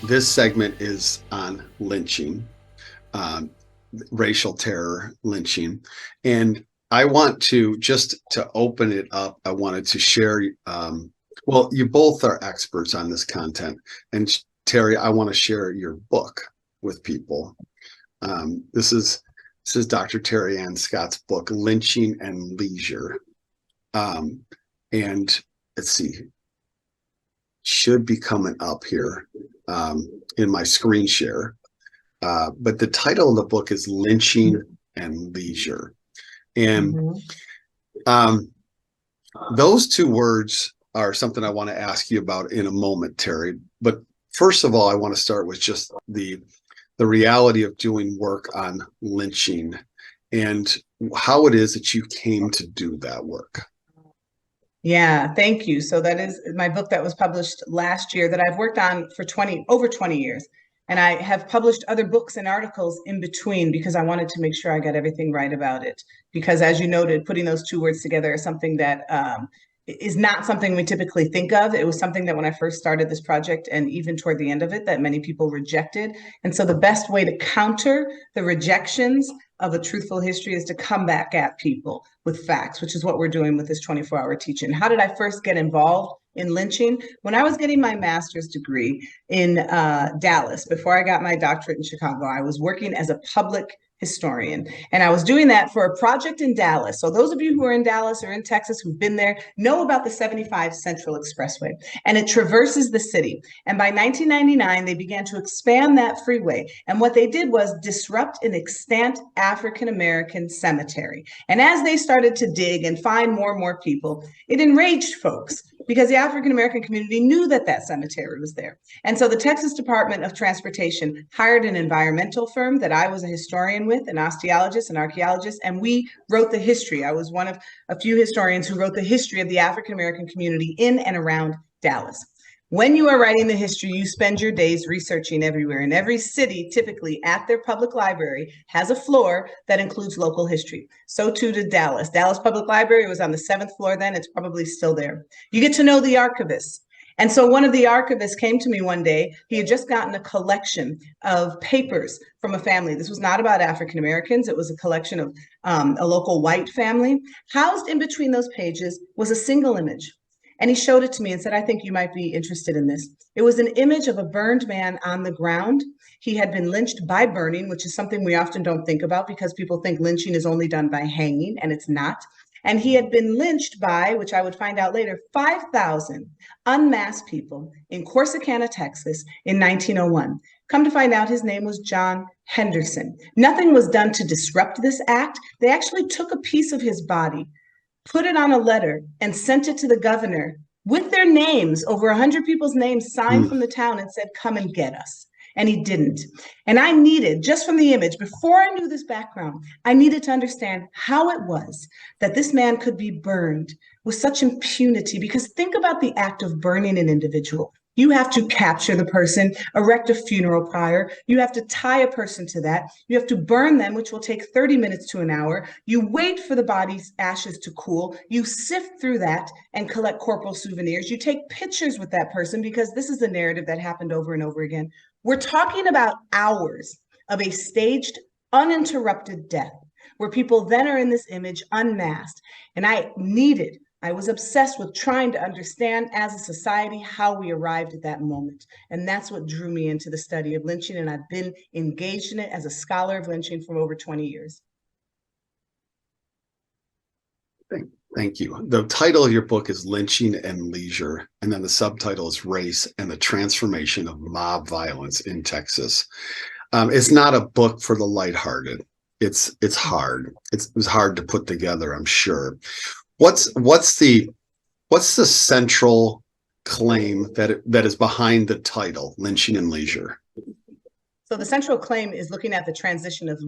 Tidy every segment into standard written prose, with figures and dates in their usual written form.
This segment is on lynching, um, racial terror, lynching. And I want to, just to open it up, I wanted to share, well, you both are experts on this content. And Terry, I want to share your book with people. This is Dr. Terry Ann Scott's book, Lynching and Leisure. And let's see, should be coming up here in my screen share. But the title of the book is Lynching and Leisure. And those two words are something I want to ask you about in a moment, Terry. But first of all, I want to start with just the reality of doing work on lynching and how it is that you came to do that work. Yeah, thank you. So that is my book that was published last year that I've worked on for over 20 years. And I have published other books and articles in between because I wanted to make sure I got everything right about it. Because as you noted, putting those two words together is something that is not something we typically think of. It was something that when I first started this project and even toward the end of it, that many people rejected. And so the best way to counter the rejections of a truthful history is to come back at people with facts, which is what we're doing with this 24-hour teaching. How did I first get involved in lynching? When I was getting my master's degree in Dallas, before I got my doctorate in Chicago, I was working as a public historian. And I was doing that for a project in Dallas. So those of you who are in Dallas or in Texas who've been there know about the 75 Central Expressway. And it traverses the city. And by 1999, they began to expand that freeway. And what they did was disrupt an extant African-American cemetery. And as they started to dig and find more and more people, it enraged folks because the African-American community knew that that cemetery was there. And so the Texas Department of Transportation hired an environmental firm that I was a historian with, an osteologist, an archaeologist, and we wrote the history. I was one of a few historians who wrote the history of the African-American community in and around Dallas. When you are writing the history, you spend your days researching everywhere. And every city, typically at their public library, has a floor that includes local history. So too did Dallas. Dallas Public Library was on the 7th floor then. It's probably still there. You get to know the archivists. And so one of the archivists came to me one day. He had just gotten a collection of papers from a family. This was not about African Americans. It was a collection of a local white family. Housed in between those pages was a single image. And he showed it to me and said, I think you might be interested in this. It was an image of a burned man on the ground. He had been lynched by burning, which is something we often don't think about because people think lynching is only done by hanging, and it's not. And he had been lynched by, which I would find out later, 5,000 unmasked people in Corsicana, Texas in 1901. Come to find out, his name was John Henderson. Nothing was done to disrupt this act. They actually took a piece of his body, put it on a letter, and sent it to the governor with their names, over 100 people's names signed from the town, and said, come and get us. And he didn't. And I needed, just from the image, before I knew this background, I needed to understand how it was that this man could be burned with such impunity. Because think about the act of burning an individual. You have to capture the person, erect a funeral pyre. You have to tie a person to that. You have to burn them, which will take 30 minutes to an hour. You wait for the body's ashes to cool. You sift through that and collect corporal souvenirs. You take pictures with that person because this is a narrative that happened over and over again. We're talking about hours of a staged, uninterrupted death where people then are in this image unmasked. And I was obsessed with trying to understand as a society how we arrived at that moment. And that's what drew me into the study of lynching. And I've been engaged in it as a scholar of lynching for over 20 years. Thank you. The title of your book is Lynching and Leisure, and then the subtitle is Race and the Transformation of Mob Violence in Texas. It's not a book for the lighthearted. It's hard. It was hard to put together, I'm sure. What's the central claim that is behind the title, Lynching and Leisure? So the central claim is looking at the transition of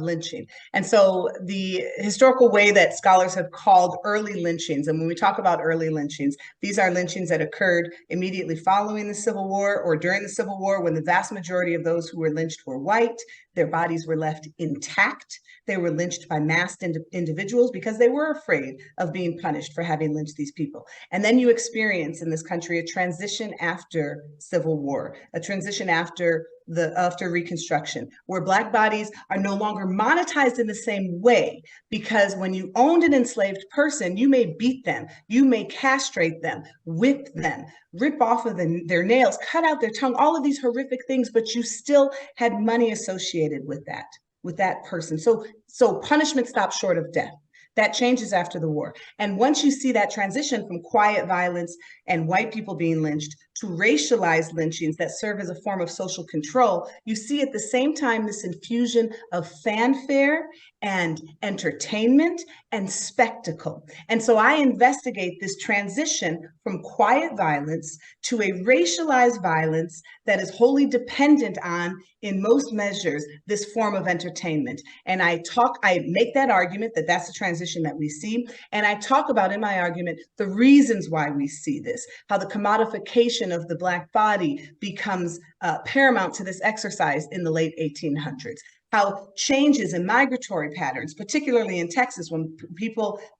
lynching. And so the historical way that scholars have called early lynchings, and when we talk about early lynchings, these are lynchings that occurred immediately following the Civil War or during the Civil War, when the vast majority of those who were lynched were white. Their bodies were left intact. They were lynched by masked individuals because they were afraid of being punished for having lynched these people. And then you experience in this country a transition after Civil War, a transition after Reconstruction, where Black bodies are no longer monetized in the same way, because when you owned an enslaved person, you may beat them, you may castrate them, whip them, rip off of their nails, cut out their tongue, all of these horrific things, but you still had money associated with that person. So punishment stops short of death. That changes after the war. And once you see that transition from quiet violence and white people being lynched to racialized lynchings that serve as a form of social control, you see at the same time this infusion of fanfare and entertainment and spectacle. And so I investigate this transition from quiet violence to a racialized violence that is wholly dependent on, in most measures, this form of entertainment. And I make that argument that that's the transition that we see. And I talk about in my argument the reasons why we see this, how the commodification of the Black body becomes paramount to this exercise in the late 1800s. How changes in migratory patterns, particularly in Texas, when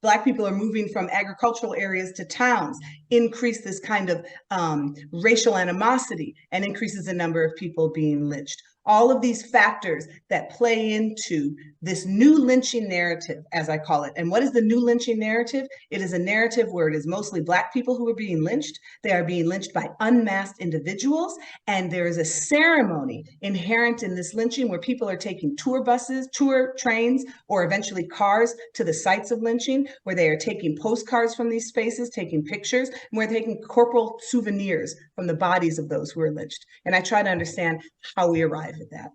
Black people are moving from agricultural areas to towns, increase this kind of racial animosity and increases the number of people being lynched. All of these factors that play into this new lynching narrative, as I call it. And what is the new lynching narrative? It is a narrative where it is mostly Black people who are being lynched. They are being lynched by unmasked individuals. And there is a ceremony inherent in this lynching where people are taking tour buses, tour trains, or eventually cars to the sites of lynching, where they are taking postcards from these spaces, taking pictures, and where they're taking corporal souvenirs from the bodies of those who are lynched. And I try to understand how we arrive at that.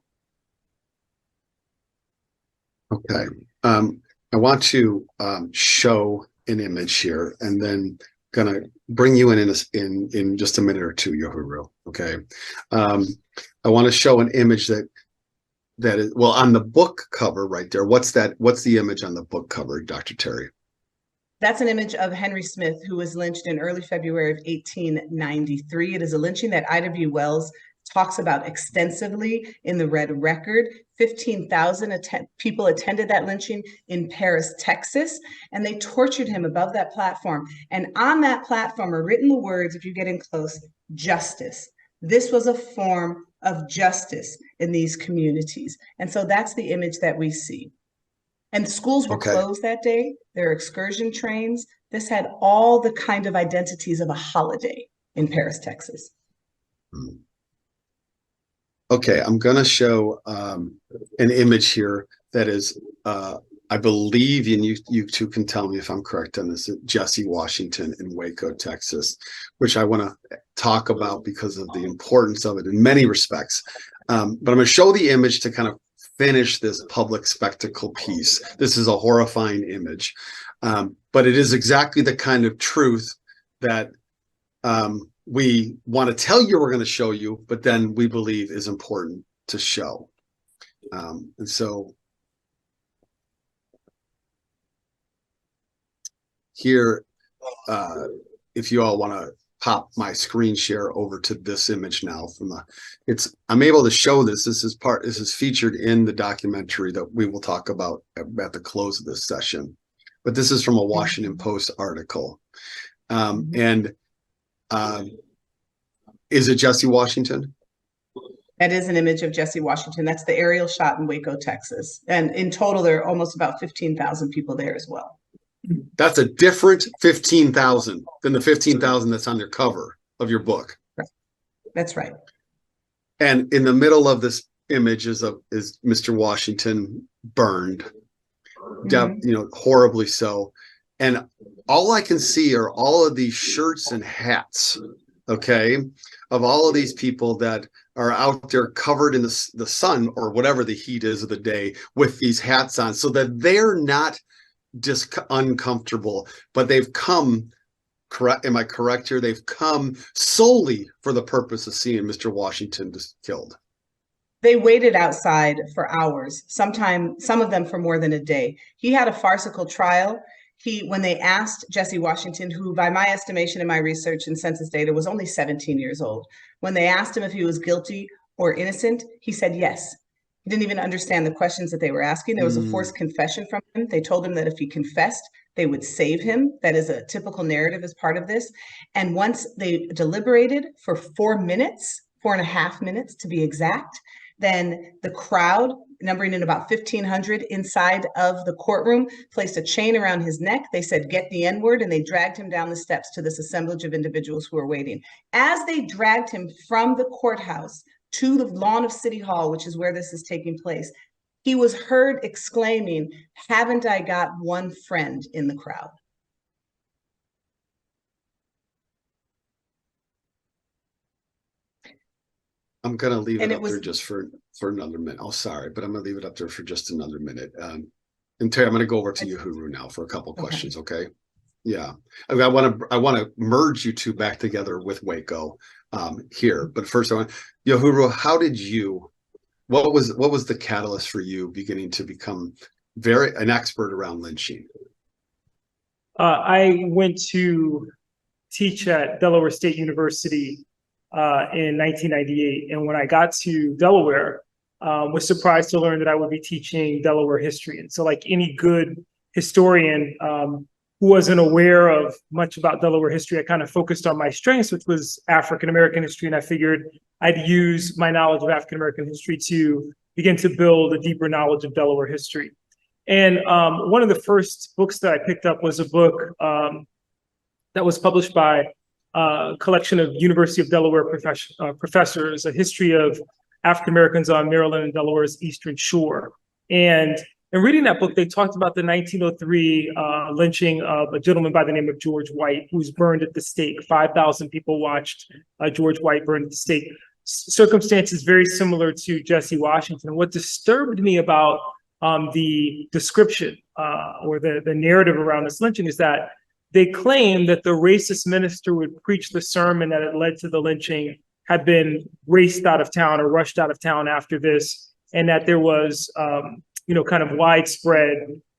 Okay. I want to show an image here, and then gonna bring you in just a minute or two, Yohuru. Okay. I want to show an image that is, well, on the book cover right there. What's that? What's the image on the book cover, Dr. Terry? That's an image of Henry Smith, who was lynched in early February of 1893. It is a lynching that Ida B. Wells talks about extensively in the Red Record. 15,000 people attended that lynching in Paris, Texas, and they tortured him above that platform. And on that platform are written the words, if you get in close, justice. This was a form of justice in these communities. And so that's the image that we see. And schools were closed that day. There are excursion trains. This had all the kind of identities of a holiday in Paris, Texas. Okay, I'm going to show an image here that is, I believe, and you two can tell me if I'm correct on this, Jesse Washington in Waco, Texas, which I want to talk about because of the importance of it in many respects. But I'm going to show the image to kind of finish this public spectacle piece. This is a horrifying image, but it is exactly the kind of truth that we want to tell you we're going to show you, but then we believe is important to show. And so here, if you all want to pop my screen share over to this image now from I'm able to show this. This is featured in the documentary that we will talk about at the close of this session. But this is from a Washington Post article. Is it Jesse Washington? That is an image of Jesse Washington. That's the aerial shot in Waco, Texas. And in total, there are almost about 15,000 people there as well. That's a different 15,000 than the 15,000 that's on the cover of your book. Right. That's right. And in the middle of this image is Mr. Washington burned, horribly so. And all I can see are all of these shirts and hats, okay, of all of these people that are out there covered in the sun or whatever the heat is of the day with these hats on, so that they're not just uncomfortable, but they've come, correct? Am I correct here? They've come solely for the purpose of seeing Mr. Washington just killed. They waited outside for hours, sometimes some of them for more than a day. He had a farcical trial. When they asked Jesse Washington, who by my estimation and my research and census data was only 17 years old, when they asked him if he was guilty or innocent, he said yes. He didn't even understand the questions that they were asking. There was a forced confession from him. They told him that if he confessed, they would save him. That is a typical narrative as part of this. And once they deliberated for 4 minutes, 4.5 minutes to be exact, then the crowd, numbering in about 1,500 inside of the courtroom, placed a chain around his neck. They said, "Get the N-word," and they dragged him down the steps to this assemblage of individuals who were waiting. As they dragged him from the courthouse to the lawn of City Hall, which is where this is taking place, he was heard exclaiming, "Haven't I got one friend in the crowd?" I'm going to leave And it it up was there just for another minute. Oh, sorry, but I'm going to leave it up there for just another minute. And Terry, I'm going to go over to Yohuru now for a couple questions. Okay. Yeah. I mean, I want to merge you two back together with Waco here. But first, Yohuru, how did you, what was the catalyst for you beginning to become an expert around lynching? I went to teach at Delaware State University in 1998. And when I got to Delaware, was surprised to learn that I would be teaching Delaware history. And so like any good historian who wasn't aware of much about Delaware history, I kind of focused on my strengths, which was African-American history. And I figured I'd use my knowledge of African-American history to begin to build a deeper knowledge of Delaware history. And one of the first books that I picked up was a book that was published by a collection of University of Delaware professors, a history of African Americans on Maryland and Delaware's Eastern Shore. And in reading that book, they talked about the 1903 lynching of a gentleman by the name of George White, who was burned at the stake. 5,000 people watched George White burned at the stake. Circumstances very similar to Jesse Washington. And what disturbed me about the description or the narrative around this lynching is that they claim that the racist minister would preach the sermon that had led to the lynching had been raced out of town or rushed out of town after this, and that there was, kind of widespread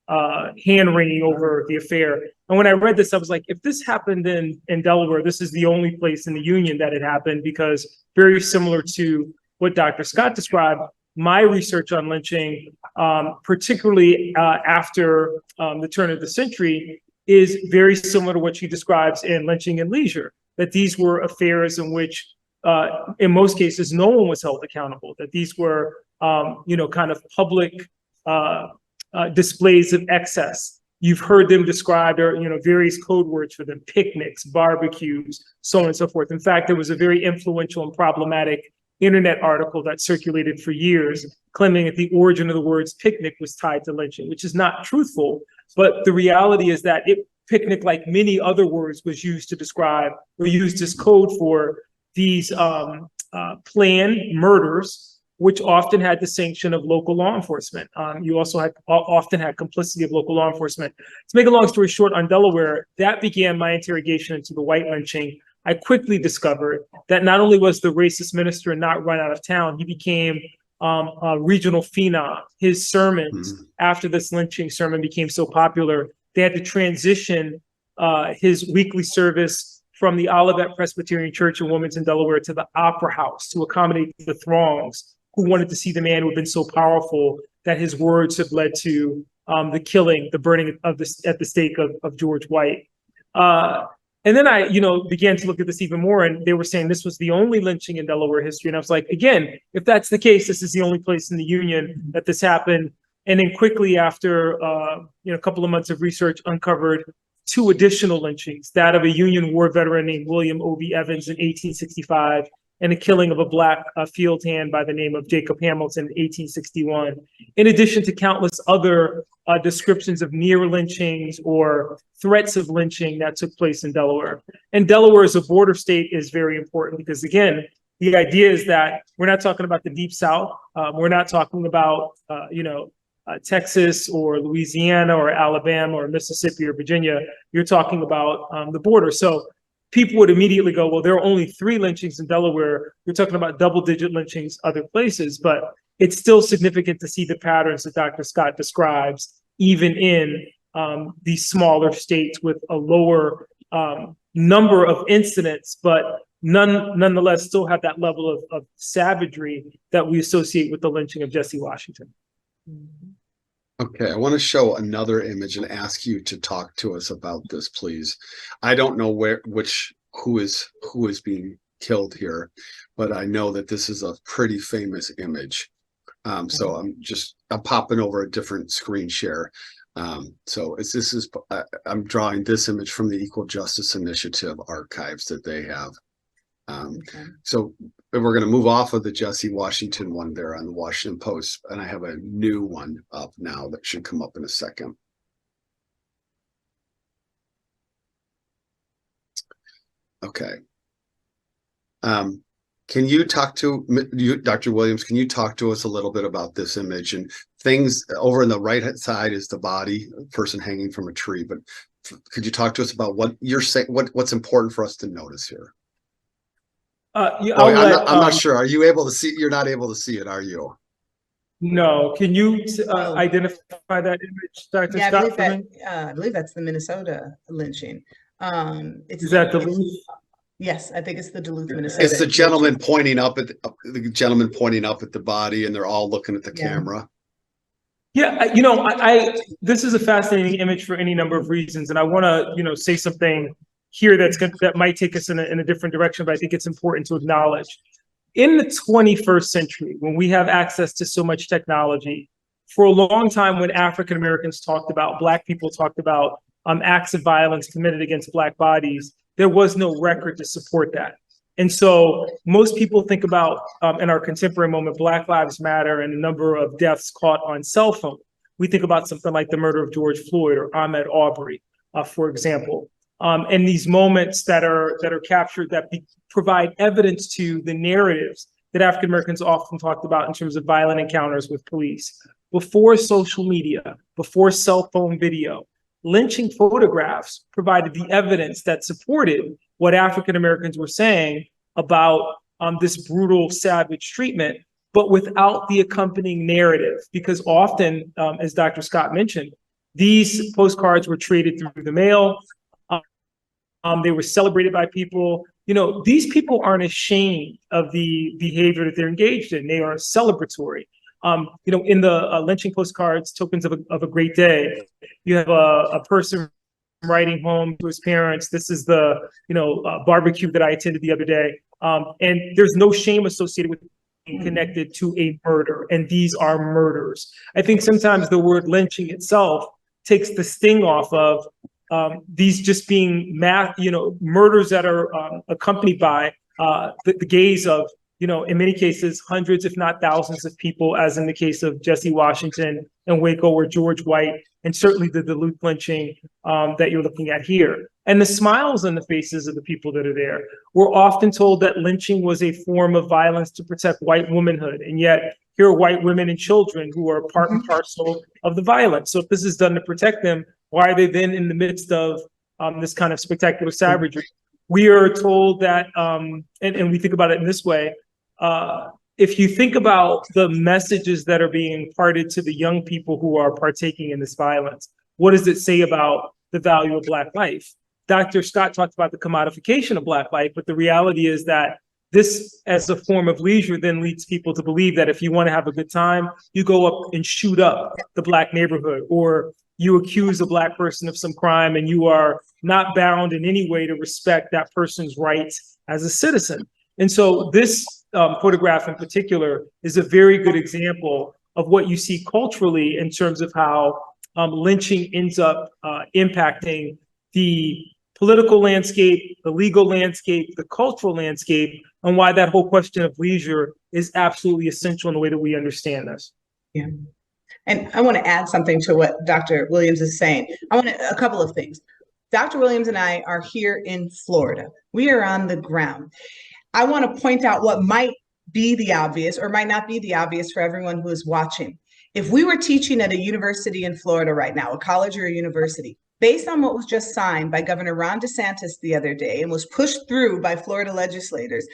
hand-wringing over the affair. And when I read this, I was like, if this happened in Delaware, this is the only place in the Union that it happened, because very similar to what Dr. Scott described, my research on lynching, particularly after the turn of the century, is very similar to what she describes in Lynching and Leisure, that these were affairs in which, in most cases, no one was held accountable, that these were, kind of public displays of excess. You've heard them described, or, various code words for them: picnics, barbecues, so on and so forth. In fact, there was a very influential and problematic internet article that circulated for years claiming that the origin of the words picnic was tied to lynching, which is not truthful. But the reality is that picnic, like many other words, was used to describe or used as code for these planned murders, which often had the sanction of local law enforcement. You also often had complicity of local law enforcement. To make a long story short, on Delaware, that began my interrogation into the White lynching. I quickly discovered that not only was the racist minister not run out of town, he became a regional phenom. His sermons after this lynching sermon became so popular, they had to transition his weekly service from the Olivet Presbyterian Church in Wilmington, Delaware, to the Opera House to accommodate the throngs who wanted to see the man who had been so powerful that his words had led to the killing, the burning at the stake of George White. And then I, began to look at this even more, and they were saying this was the only lynching in Delaware history. And I was like, again, if that's the case, this is the only place in the Union that this happened. And then quickly after, a couple of months of research, uncovered 2 additional lynchings: that of a Union War veteran named William O.B. Evans in 1865, and the killing of a Black field hand by the name of Jacob Hamilton in 1861, in addition to countless other descriptions of near lynchings or threats of lynching that took place in Delaware. And Delaware as a border state is very important because, again, the idea is that we're not talking about the Deep South. We're not talking about, Texas or Louisiana or Alabama or Mississippi or Virginia. You're talking about the border. So people would immediately go, well, there are only 3 lynchings in Delaware. We're talking about double-digit lynchings other places, but it's still significant to see the patterns that Dr. Scott describes, even in these smaller states with a lower number of incidents, but nonetheless still have that level of savagery that we associate with the lynching of Jesse Washington. Okay, I want to show another image and ask you to talk to us about this, please. I don't know who is being killed here, but I know that this is a pretty famous image. So I'm popping over a different screen share. So I'm drawing this image from the Equal Justice Initiative archives that they have. So we're going to move off of the Jesse Washington one there on the Washington Post, and I have a new one up now that should come up in a second. Okay. Can you talk to Dr. Williams? Can you talk to us a little bit about this image and things over on the right side is the body, person hanging from a tree. But could you talk to us about what you're saying? What's important for us to notice here? I'm not sure. Are you able to see? You're not able to see it, are you? No. Can you identify that image, Dr. Yeah, Scott? I believe that's the Minnesota lynching. Is that Duluth? Yes, I think it's the Duluth, Minnesota. It's the gentleman pointing up at the body, and they're all looking at the camera. Yeah, this is a fascinating image for any number of reasons, and I want to, say something here that might take us in a different direction, but I think it's important to acknowledge. In the 21st century, when we have access to so much technology, for a long time when African Americans talked about, Black people talked about acts of violence committed against Black bodies, there was no record to support that. And so most people think about, in our contemporary moment, Black Lives Matter and the number of deaths caught on cell phone. We think about something like the murder of George Floyd or Ahmaud Arbery, for example. And these moments that are captured that provide evidence to the narratives that African Americans often talked about in terms of violent encounters with police. Before social media, before cell phone video, lynching photographs provided the evidence that supported what African Americans were saying about this brutal, savage treatment, but without the accompanying narrative. Because often, as Dr. Scott mentioned, these postcards were traded through the mail. They were celebrated by people. These people aren't ashamed of the behavior that they're engaged in. They are celebratory. In the lynching postcards, Tokens of a Great Day, you have a person writing home to his parents. This is the barbecue that I attended the other day. And there's no shame associated with being connected to a murder. And these are murders. I think sometimes the word lynching itself takes the sting off of these just being murders that are accompanied by the gaze of, in many cases, hundreds, if not thousands of people, as in the case of Jesse Washington and Waco or George White, and certainly the Duluth lynching that you're looking at here. And the smiles on the faces of the people that are there. We're often told that lynching was a form of violence to protect white womanhood, and yet here are white women and children who are part and parcel of the violence. So if this is done to protect them, why are they then in the midst of this kind of spectacular savagery? We are told that, and we think about it in this way, if you think about the messages that are being imparted to the young people who are partaking in this violence, what does it say about the value of Black life? Dr. Scott talked about the commodification of Black life, but the reality is that this, as a form of leisure, then leads people to believe that if you want to have a good time, you go up and shoot up the Black neighborhood, or you accuse a Black person of some crime and you are not bound in any way to respect that person's rights as a citizen. And so this photograph in particular is a very good example of what you see culturally in terms of how lynching ends up impacting the political landscape, the legal landscape, the cultural landscape, and why that whole question of leisure is absolutely essential in the way that we understand this. Yeah. And I want to add something to what Dr. Williams is saying. A couple of things. Dr. Williams and I are here in Florida. We are on the ground. I want to point out what might be the obvious or might not be the obvious for everyone who is watching. If we were teaching at a university in Florida right now, a college or a university, based on what was just signed by Governor Ron DeSantis the other day and was pushed through by Florida legislators,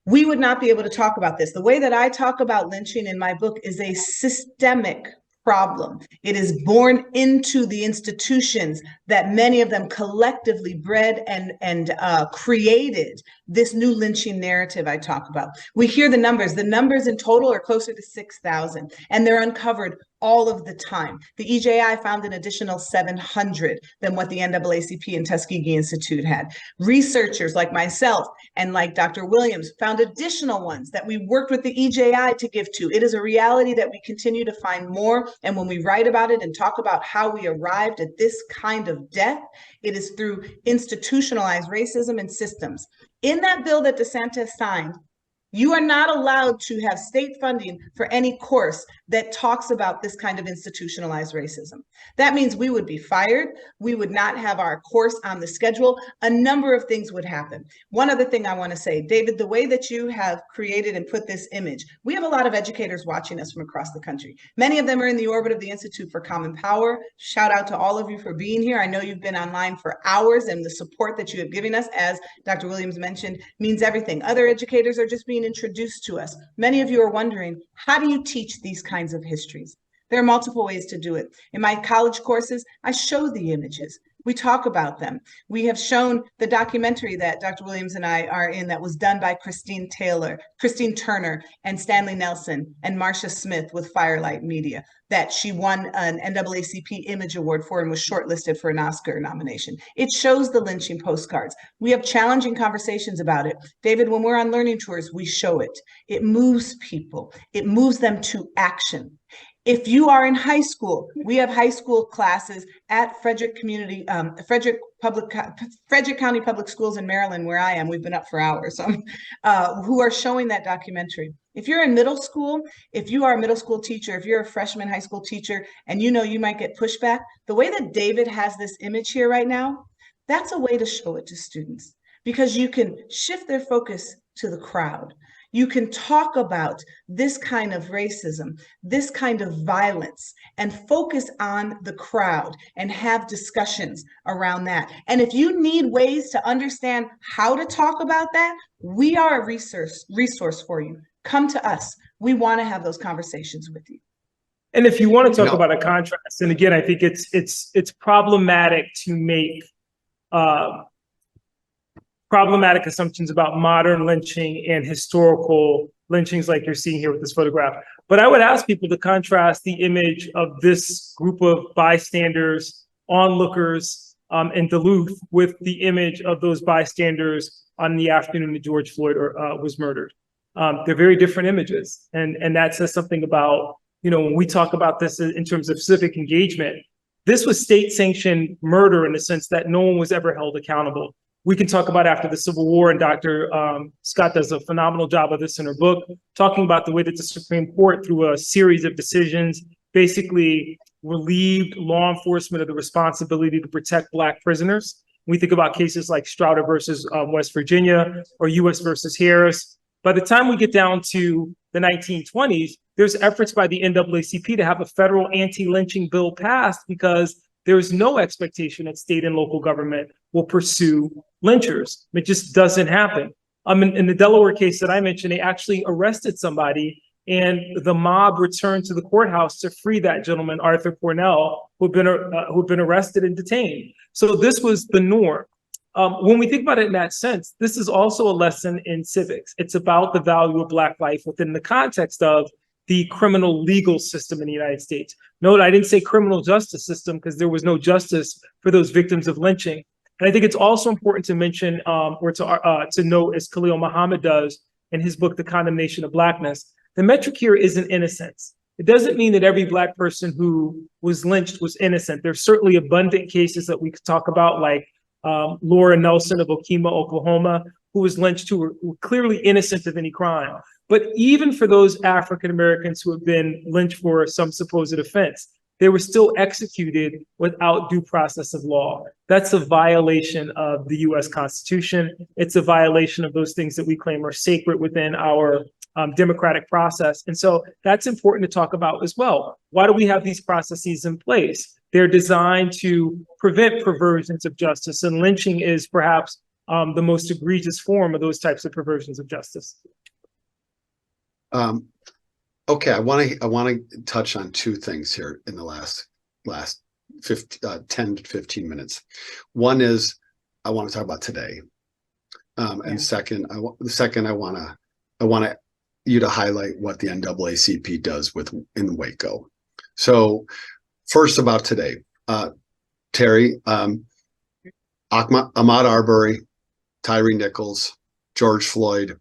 we would not be able to talk about this. The way that I talk about lynching in my book is a systemic problem. It is born into the institutions that many of them collectively bred and created this new lynching narrative I talk about. We hear the numbers. The numbers in total are closer to 6,000, and they're uncovered all of the time. The EJI found an additional 700 than what the NAACP and Tuskegee Institute had. Researchers like myself and like Dr. Williams found additional ones that we worked with the EJI to give to. It is a reality that we continue to find more. And when we write about it and talk about how we arrived at this kind of death, it is through institutionalized racism and systems. In that bill that DeSantis signed, you are not allowed to have state funding for any course that talks about this kind of institutionalized racism. That means we would be fired. We would not have our course on the schedule. A number of things would happen. One other thing I want to say, David, the way that you have created and put this image, we have a lot of educators watching us from across the country. Many of them are in the orbit of the Institute for Common Power. Shout out to all of you for being here. I know you've been online for hours, and the support that you have given us, as Dr. Williams mentioned, means everything. Other educators are just being introduced to us. Many of you are wondering, how do you teach these kinds of histories? There are multiple ways to do it. In my college courses, I show the images. We talk about them. We have shown the documentary that Dr. Williams and I are in that was done by Christine Turner, and Stanley Nelson, and Marcia Smith with Firelight Media, that she won an NAACP Image Award for and was shortlisted for an Oscar nomination. It shows the lynching postcards. We have challenging conversations about it. David, when we're on learning tours, we show it. It moves people. It moves them to action. If you are in high school, we have high school classes at Frederick County Public Schools in Maryland, where I am. We've been up for hours, who are showing that documentary. If you're in middle school, if you are a middle school teacher, if you're a freshman high school teacher, and you know you might get pushback, the way that David has this image here right now, that's a way to show it to students, because you can shift their focus to the crowd. You can talk about this kind of racism, this kind of violence, and focus on the crowd and have discussions around that. And if you need ways to understand how to talk about that, we are a resource for you. Come to us. We want to have those conversations with you. And if you want to talk about a contrast, and again, I think it's problematic to make problematic assumptions about modern lynching and historical lynchings like you're seeing here with this photograph. But I would ask people to contrast the image of this group of bystanders, onlookers in Duluth with the image of those bystanders on the afternoon that George Floyd was murdered. They're very different images. And that says something about, when we talk about this in terms of civic engagement, this was state-sanctioned murder in the sense that no one was ever held accountable. We can talk about after the Civil War, and Dr. Scott does a phenomenal job of this in her book, talking about the way that the Supreme Court, through a series of decisions, basically relieved law enforcement of the responsibility to protect Black prisoners. We think about cases like Strouder versus West Virginia or U.S. versus Harris. By the time we get down to the 1920s, there's efforts by the NAACP to have a federal anti-lynching bill passed because there is no expectation that state and local government will pursue lynchers. It just doesn't happen. In the Delaware case that I mentioned, they actually arrested somebody, and the mob returned to the courthouse to free that gentleman, Arthur Cornell, who'd been arrested and detained. So this was the norm. When we think about it in that sense, this is also a lesson in civics. It's about the value of Black life within the context of the criminal legal system in the United States. Note, I didn't say criminal justice system because there was no justice for those victims of lynching. And I think it's also important to mention or to note, as Khalil Muhammad does in his book, The Condemnation of Blackness, the metric here isn't innocence. It doesn't mean that every Black person who was lynched was innocent. There's certainly abundant cases that we could talk about, like Laura Nelson of Okemah, Oklahoma, who was lynched, who were clearly innocent of any crime. But even for those African Americans who have been lynched for some supposed offense, they were still executed without due process of law. That's a violation of the US Constitution. It's a violation of those things that we claim are sacred within our democratic process. And so that's important to talk about as well. Why do we have these processes in place? They're designed to prevent perversions of justice, and lynching is perhaps the most egregious form of those types of perversions of justice. Okay, I want to touch on two things here in the last 10 to 15 minutes. One is I want to talk about today, and second, I want you to highlight what the NAACP does in Waco. So first about today, Terry, Ahmaud Arbery, Tyree Nichols, George Floyd,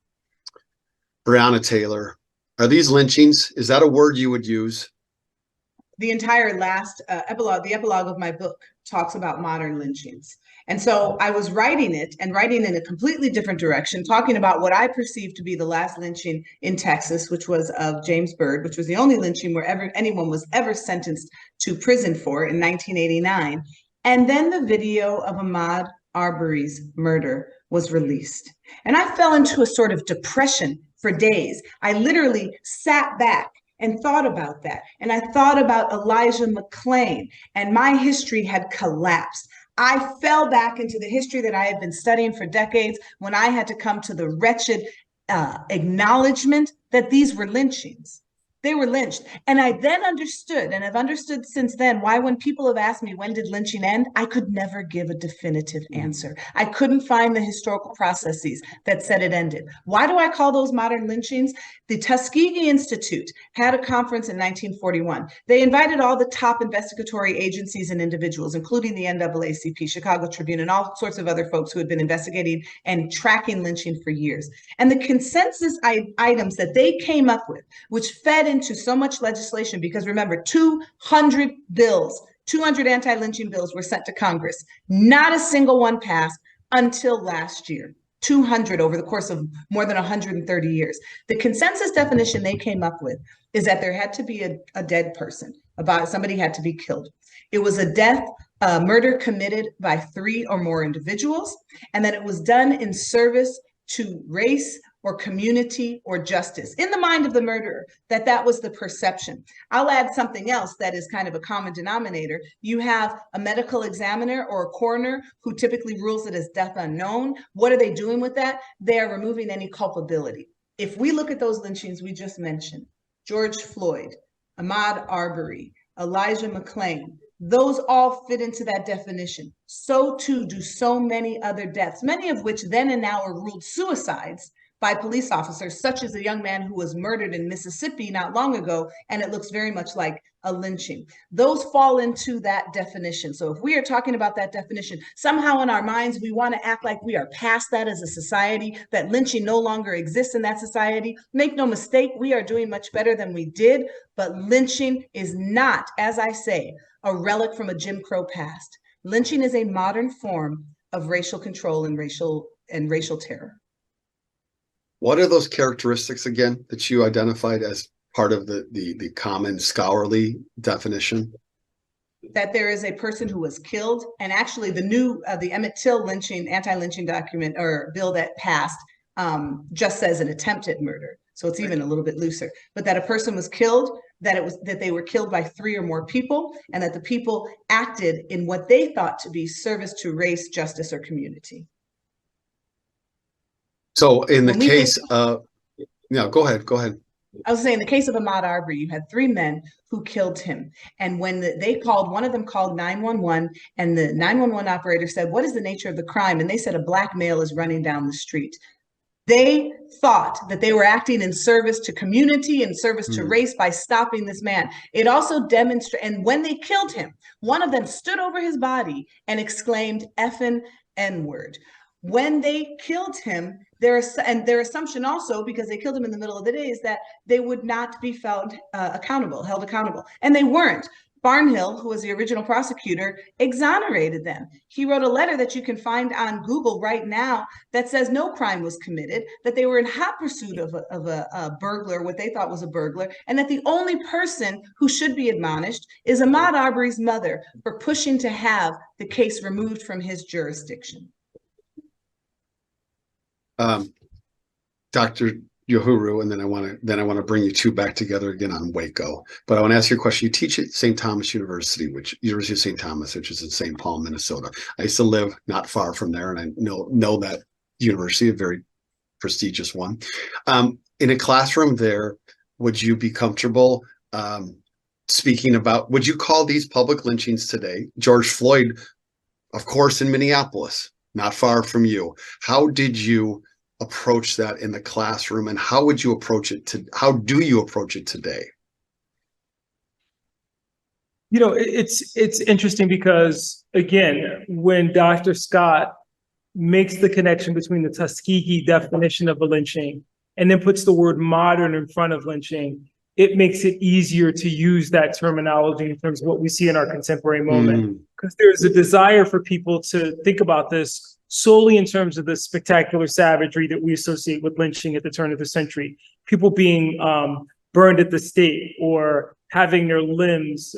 Breonna Taylor. Are these lynchings? Is that a word you would use? The entire last epilogue, the epilogue of my book, talks about modern lynchings. And so I was writing it and writing in a completely different direction, talking about what I perceived to be the last lynching in Texas, which was of James Byrd, which was the only lynching where anyone was ever sentenced to prison for in 1989. And then the video of Ahmaud Arbery's murder was released. And I fell into a sort of depression for days. I literally sat back and thought about that. And I thought about Elijah McClain, and my history had collapsed. I fell back into the history that I had been studying for decades when I had to come to the wretched acknowledgement that these were lynchings. They were lynched. And I then understood, and I've understood since then, why when people have asked me, when did lynching end? I could never give a definitive answer. I couldn't find the historical processes that said it ended. Why do I call those modern lynchings? The Tuskegee Institute had a conference in 1941. They invited all the top investigatory agencies and individuals, including the NAACP, Chicago Tribune, and all sorts of other folks who had been investigating and tracking lynching for years. And the consensus items that they came up with, which fed into so much legislation, because remember, 200 anti-lynching bills were sent to Congress. Not a single one passed until last year. 200 over the course of more than 130 years. The consensus definition they came up with is that there had to be a dead person, somebody had to be killed. It was a murder committed by 3 or more individuals, and that it was done in service to race or community or justice. In the mind of the murderer, that was the perception. I'll add something else that is kind of a common denominator. You have a medical examiner or a coroner who typically rules it as death unknown. What are they doing with that? They are removing any culpability. If we look at those lynchings we just mentioned, George Floyd, Ahmaud Arbery, Elijah McClain, those all fit into that definition. So too do so many other deaths, many of which then and now are ruled suicides by police officers, such as a young man who was murdered in Mississippi not long ago, and it looks very much like a lynching. Those fall into that definition. So if we are talking about that definition, somehow in our minds, we want to act like we are past that as a society, that lynching no longer exists in that society. Make no mistake, we are doing much better than we did, but lynching is not, as I say, a relic from a Jim Crow past. Lynching is a modern form of racial control and racial terror. What are those characteristics again that you identified as part of the common scholarly definition? That there is a person who was killed, and actually the Emmett Till anti-lynching document or bill that passed just says an attempted murder. So it's even a little bit looser, but that a person was killed, that they were killed by 3 or more people, and that the people acted in what they thought to be service to race, justice, or community. So in the case of, go ahead. I was saying, in the case of Ahmaud Arbery, you had 3 men who killed him. And when one of them called 911, and the 911 operator said, "What is the nature of the crime?" And they said, "A black male is running down the street." They thought that they were acting in service to community and service to race by stopping this man. It also demonstrated, and when they killed him, one of them stood over his body and exclaimed, "Effing N-word." When they killed him, their assumption also, because they killed him in the middle of the day, is that they would not be held accountable. And they weren't. Barnhill, who was the original prosecutor, exonerated them. He wrote a letter that you can find on Google right now that says no crime was committed, that they were in hot pursuit of a burglar, what they thought was a burglar, and that the only person who should be admonished is Ahmaud Arbery's mother for pushing to have the case removed from his jurisdiction. Dr. Yohuru, and then I want to bring you two back together again on Waco. But I want to ask you a question. You teach at St. Thomas University, University of St. Thomas, which is in St. Paul, Minnesota. I used to live not far from there, and I know that university, a very prestigious one. In a classroom there, would you be comfortable speaking about? Would you call these public lynchings today? George Floyd, of course, in Minneapolis, not far from you. How did you approach that in the classroom, and how would you approach it how do you approach it today? You know, it's interesting because, again, when Dr. Scott makes the connection between the Tuskegee definition of a lynching and then puts the word modern in front of lynching, it makes it easier to use that terminology in terms of what we see in our contemporary moment. Because there's a desire for people to think about this solely in terms of the spectacular savagery that we associate with lynching at the turn of the century. People being burned at the stake or having their limbs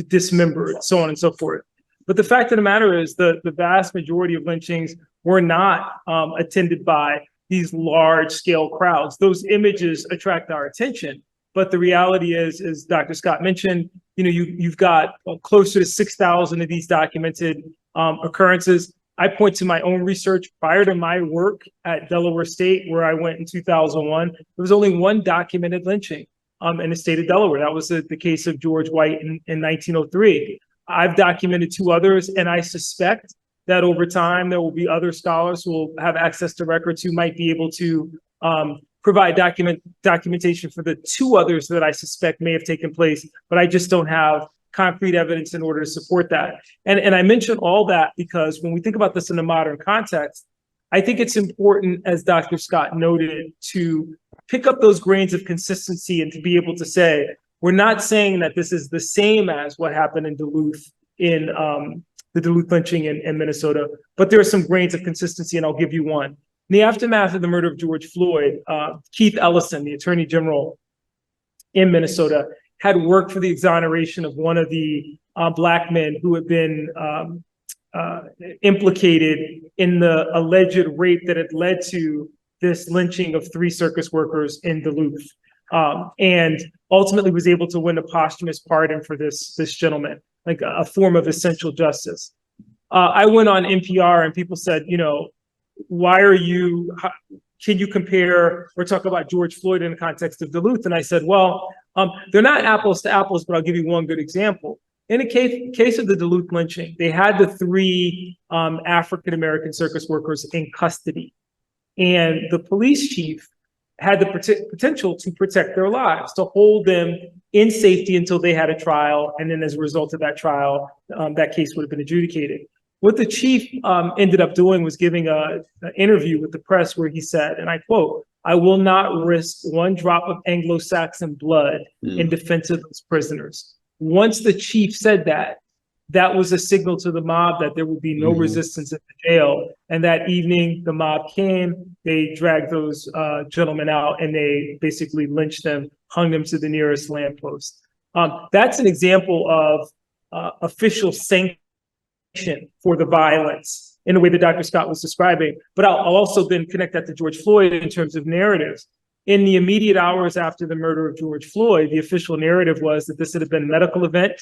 dismembered, so on and so forth. But the fact of the matter is the vast majority of lynchings were not attended by these large scale crowds. Those images attract our attention. But the reality is, as Dr. Scott mentioned, you know, you've got closer to 6,000 of these documented occurrences. I point to my own research prior to my work at Delaware State, where I went in 2001. There was only one documented lynching in the state of Delaware. That was the case of George White in 1903. I've documented 2 others, and I suspect that over time there will be other scholars who will have access to records who might be able to provide documentation for the 2 others that I suspect may have taken place, but I just don't have concrete evidence in order to support that. And I mention all that because when we think about this in a modern context, I think it's important, as Dr. Scott noted, to pick up those grains of consistency and to be able to say, we're not saying that this is the same as what happened in Duluth, in the Duluth lynching in Minnesota, but there are some grains of consistency, and I'll give you one. In the aftermath of the murder of George Floyd, Keith Ellison, the Attorney General in Minnesota, had worked for the exoneration of one of the Black men who had been implicated in the alleged rape that had led to this lynching of 3 circus workers in Duluth, and ultimately was able to win a posthumous pardon for this gentleman, like a form of essential justice. I went on NPR and people said, you know, can you compare or talk about George Floyd in the context of Duluth? And I said, well, they're not apples to apples, but I'll give you one good example. In the case of the Duluth lynching, they had the 3 African-American circus workers in custody. And the police chief had the potential to protect their lives, to hold them in safety until they had a trial. And then as a result of that trial, that case would have been adjudicated. What the chief ended up doing was giving an interview with the press where he said, and I quote, "I will not risk one drop of Anglo-Saxon blood in defense of those prisoners." Once the chief said that, that was a signal to the mob that there would be no resistance at the jail. And that evening, the mob came, they dragged those gentlemen out, and they basically lynched them, hung them to the nearest lamppost. That's an example of official sanction for the violence in the way that Dr. Scott was describing. But I'll also then connect that to George Floyd in terms of narratives. In the immediate hours after the murder of George Floyd, the official narrative was that this had been a medical event.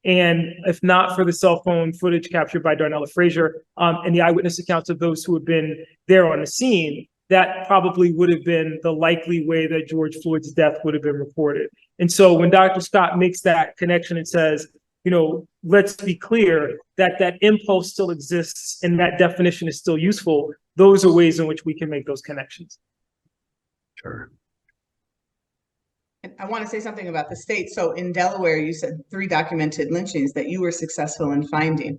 And if not for the cell phone footage captured by Darnella Frazier and the eyewitness accounts of those who had been there on the scene, that probably would have been the likely way that George Floyd's death would have been reported. And so when Dr. Scott makes that connection and says, you know, let's be clear that that impulse still exists and that definition is still useful, those are ways in which we can make those connections. Sure. And I want to say something about the state. So in Delaware, you said 3 documented lynchings that you were successful in finding.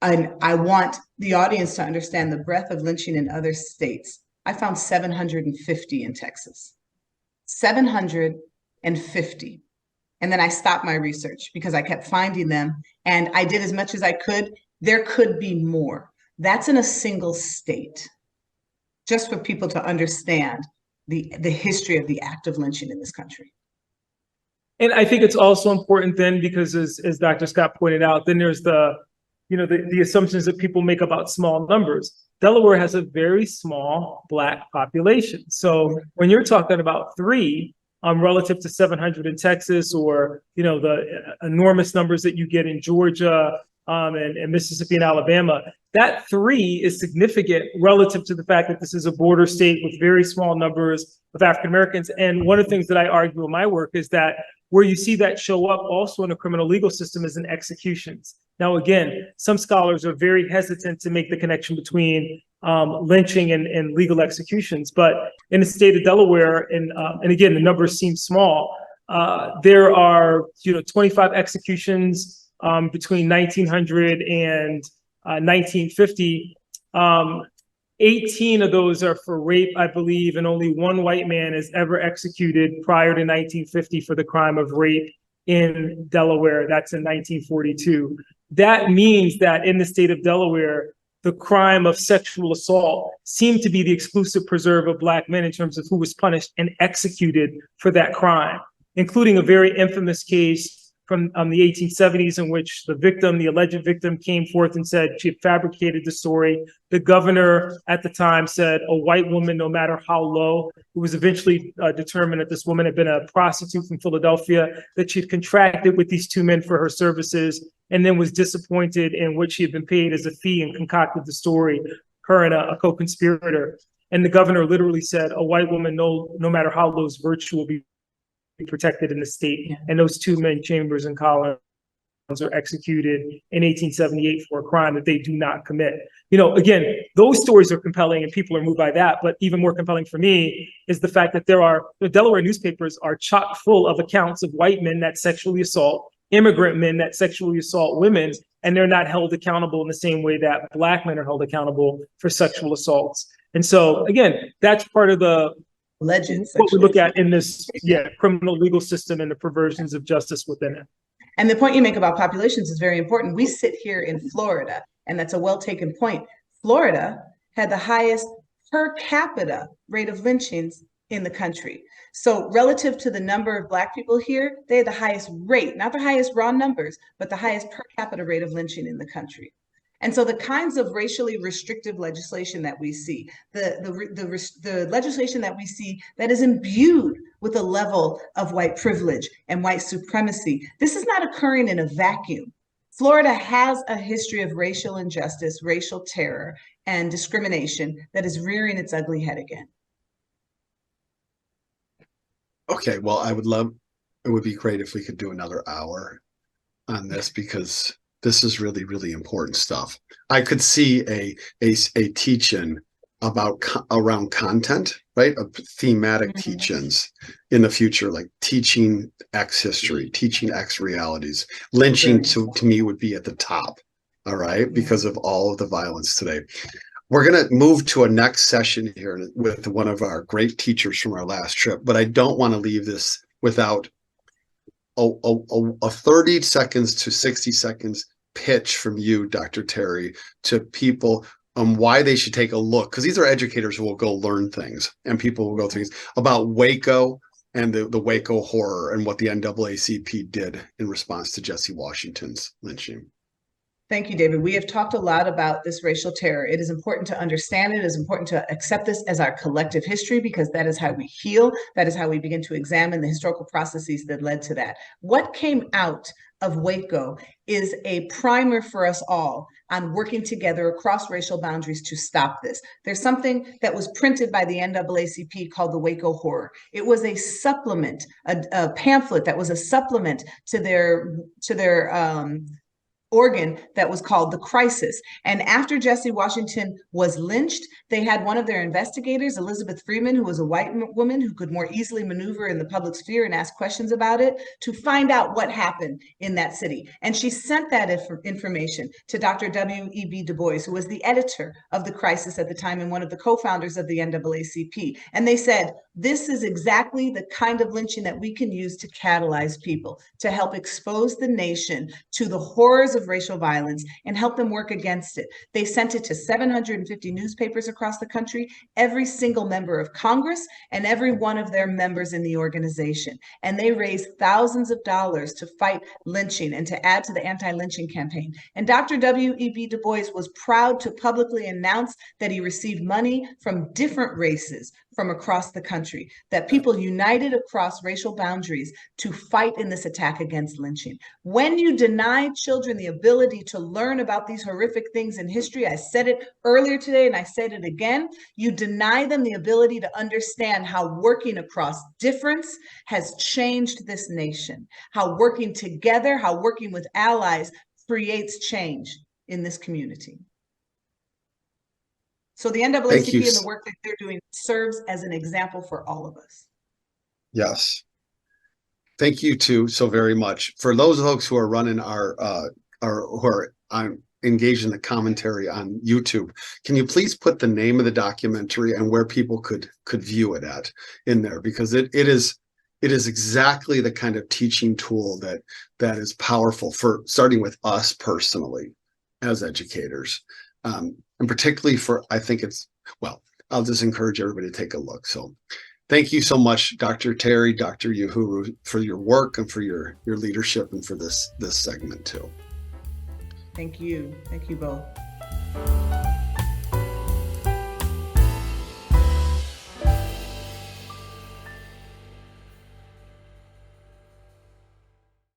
And I want the audience to understand the breadth of lynching in other states. I found 750 in Texas. 750. And then I stopped my research because I kept finding them and I did as much as I could. There could be more. That's in a single state. Just for people to understand the history of the act of lynching in this country. And I think it's also important then because as Dr. Scott pointed out, then there's the the assumptions that people make about small numbers. Delaware has a very small Black population. So when you're talking about 3 relative to 700 in Texas, or, the enormous numbers that you get in Georgia and Mississippi and Alabama, that 3 is significant relative to the fact that this is a border state with very small numbers of African Americans. And one of the things that I argue in my work is that where you see that show up also in the criminal legal system is in executions. Now, again, some scholars are very hesitant to make the connection between lynching and legal executions. But in the state of Delaware, and again, the numbers seem small, there are 25 executions between 1900 and 1950. 18 of those are for rape, I believe, and only 1 white man is ever executed prior to 1950 for the crime of rape in Delaware. That's in 1942. That means that in the state of Delaware, the crime of sexual assault seemed to be the exclusive preserve of Black men in terms of who was punished and executed for that crime, including a very infamous case from the 1870s in which the alleged victim, came forth and said she had fabricated the story. The governor at the time said a white woman, no matter how low. It was eventually determined that this woman had been a prostitute from Philadelphia, that she'd contracted with these 2 men for her services, and then was disappointed in what she had been paid as a fee and concocted the story, her and a co-conspirator. And the governor literally said, a white woman, no matter how low, virtue will be protected in the state. Yeah. And those 2 men, Chambers and Collins, are executed in 1878 for a crime that they do not commit. Again, those stories are compelling and people are moved by that. But even more compelling for me is the fact that the Delaware newspapers are chock full of accounts of white men that sexually assault immigrant men that sexually assault women, and they're not held accountable in the same way that Black men are held accountable for sexual assaults. And so, again, that's part of the legends what we look at in this criminal legal system and the perversions of justice within it. And the point you make about populations is very important. We sit here in Florida, and that's a well-taken point. Florida had the highest per capita rate of lynchings in the country. So relative to the number of Black people here, they had the highest rate, not the highest raw numbers, but the highest per capita rate of lynching in the country. And so the kinds of racially restrictive legislation that we see, the legislation that we see that is imbued with a level of white privilege and white supremacy, this is not occurring in a vacuum. Florida has a history of racial injustice, racial terror, and discrimination that is rearing its ugly head again. Okay, well, it would be great if we could do another hour on this, because this is really, really important stuff. I could see a teach-in around content, right? Of thematic teach-ins in the future, like teaching X history, teaching X realities. Lynching to me would be at the top, all right, because of all of the violence today. We're going to move to a next session here with one of our great teachers from our last trip, but I don't want to leave this without a 30 seconds to 60 seconds pitch from you, Dr. Terry, to people on why they should take a look, because these are educators who will go learn things, and people will go things about Waco and the Waco horror and what the NAACP did in response to Jesse Washington's lynching. Thank you, David. We have talked a lot about this racial terror. It is important to understand it. It is important to accept this as our collective history, because that is how we heal. That is how we begin to examine the historical processes that led to that. What came out of Waco is a primer for us all on working together across racial boundaries to stop this. There's something that was printed by the NAACP called the Waco Horror. It was a supplement, a pamphlet that was a supplement to their organ that was called The Crisis. And after Jesse Washington was lynched, they had one of their investigators, Elizabeth Freeman, who was a white woman who could more easily maneuver in the public sphere and ask questions about it, to find out what happened in that city. And she sent that information to Dr. W.E.B. Du Bois, who was the editor of The Crisis at the time and one of the co-founders of the NAACP. And they said, this is exactly the kind of lynching that we can use to catalyze people, to help expose the nation to the horrors of of racial violence and help them work against it. They sent it to 750 newspapers across the country, every single member of Congress, and every one of their members in the organization. And they raised thousands of dollars to fight lynching and to add to the anti-lynching campaign. And Dr. W.E.B. Du Bois was proud to publicly announce that he received money from different races from across the country, that people united across racial boundaries to fight in this attack against lynching. When you deny children the ability to learn about these horrific things in history, I said it earlier today and I said it again, you deny them the ability to understand how working across difference has changed this nation, how working together, how working with allies creates change in this community. So the NAACP and the work that they're doing serves as an example for all of us. Yes. Thank you too so very much. For those folks who are running who are engaged in the commentary on YouTube, can you please put the name of the documentary and where people could view it at in there? Because it is exactly the kind of teaching tool that is powerful for starting with us personally as educators. And particularly I think I'll just encourage everybody to take a look. So thank you so much, Dr. Terry, Dr. Yohuru, for your work and for your leadership and for this segment too. Thank you. Thank you both.